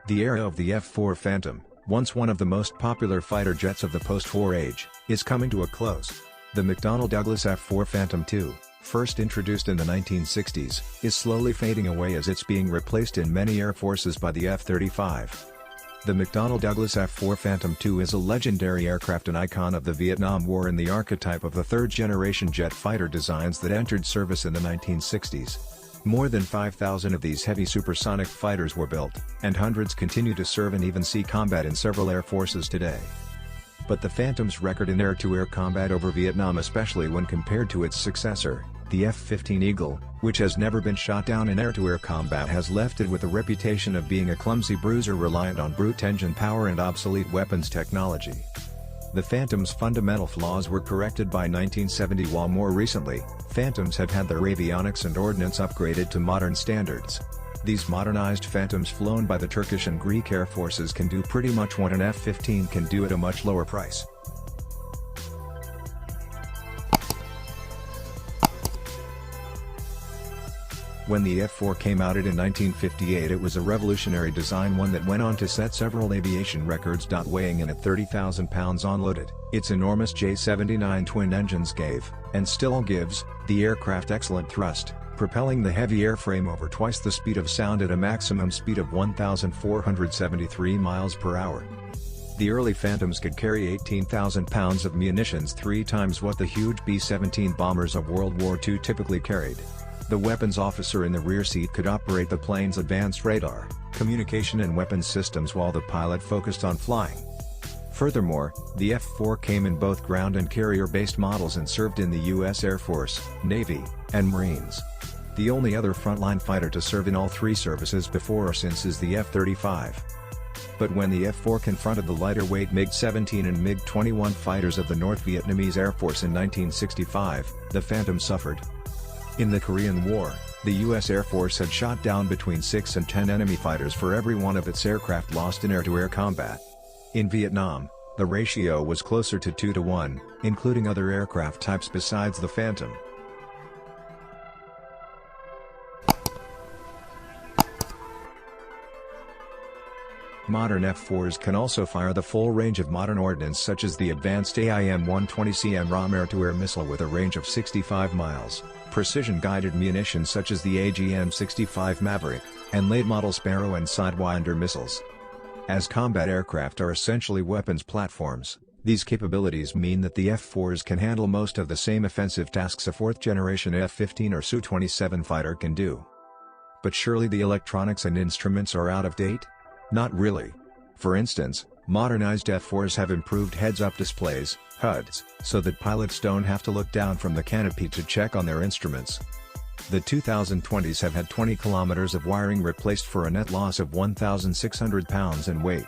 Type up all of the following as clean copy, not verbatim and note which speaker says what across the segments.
Speaker 1: The era of the F-4 Phantom, once one of the most popular fighter jets of the post-war age, is coming to a close. The McDonnell Douglas F-4 Phantom II, first introduced in the 1960s, is slowly fading away as it's being replaced in many air forces by the F-35. The McDonnell Douglas F-4 Phantom II is a legendary aircraft and icon of the Vietnam War and the archetype of the third-generation jet fighter designs that entered service in the 1960s. More than 5,000 of these heavy supersonic fighters were built, and hundreds continue to serve and even see combat in several air forces today. But the Phantom's record in air-to-air combat over Vietnam, especially when compared to its successor, the F-15 Eagle, which has never been shot down in air-to-air combat, has left it with a reputation of being a clumsy bruiser reliant on brute engine power and obsolete weapons technology. The Phantom's fundamental flaws were corrected by 1970, while more recently, Phantoms have had their avionics and ordnance upgraded to modern standards. These modernized Phantoms flown by the Turkish and Greek air forces can do pretty much what an F-15 can do at a much lower price. When the F-4 came out in 1958, it was a revolutionary design, one that went on to set several aviation records. Weighing in at 30,000 pounds unloaded, its enormous J-79 twin engines gave, and still gives, the aircraft excellent thrust, propelling the heavy airframe over twice the speed of sound at a maximum speed of 1,473 miles per hour. The early Phantoms could carry 18,000 pounds of munitions, 3 times what the huge B-17 bombers of World War II typically carried. The weapons officer in the rear seat could operate the plane's advanced radar, communication and weapons systems while the pilot focused on flying. Furthermore, the F-4 came in both ground and carrier-based models and served in the U.S. Air Force, Navy, and Marines. The only other frontline fighter to serve in all three services before or since is the F-35. But when the F-4 confronted the lighter-weight MiG-17 and MiG-21 fighters of the North Vietnamese Air Force in 1965, the Phantom suffered. In the Korean War, the U.S. Air Force had shot down between 6 and 10 enemy fighters for every one of its aircraft lost in air-to-air combat. In Vietnam, the ratio was closer to 2 to 1, including other aircraft types besides the Phantom. Modern F-4s can also fire the full range of modern ordnance, such as the advanced AIM-120C RAM air-to-air missile with a range of 65 miles, precision-guided munitions such as the AGM-65 Maverick, and late-model Sparrow and Sidewinder missiles. As combat aircraft are essentially weapons platforms, these capabilities mean that the F-4s can handle most of the same offensive tasks a fourth-generation F-15 or Su-27 fighter can do. But surely the electronics and instruments are out of date? Not really. For instance, modernized F-4s have improved heads-up displays, HUDs, so that pilots don't have to look down from the canopy to check on their instruments. The 2020s have had 20 kilometers of wiring replaced for a net loss of 1,600 pounds in weight.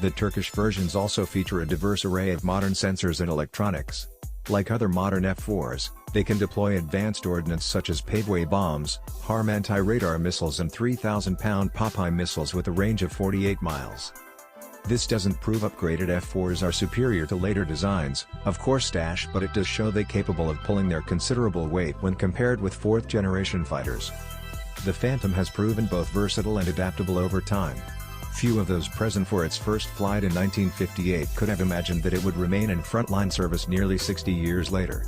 Speaker 1: The Turkish versions also feature a diverse array of modern sensors and electronics. Like other modern F-4s, they can deploy advanced ordnance such as paveway bombs, HARM anti-radar missiles and 3,000-pound Popeye missiles with a range of 48 miles. This doesn't prove upgraded F-4s are superior to later designs, of course, but it does show they're capable of pulling their considerable weight when compared with fourth-generation fighters. The Phantom has proven both versatile and adaptable over time. Few of those present for its first flight in 1958 could have imagined that it would remain in frontline service nearly 60 years later.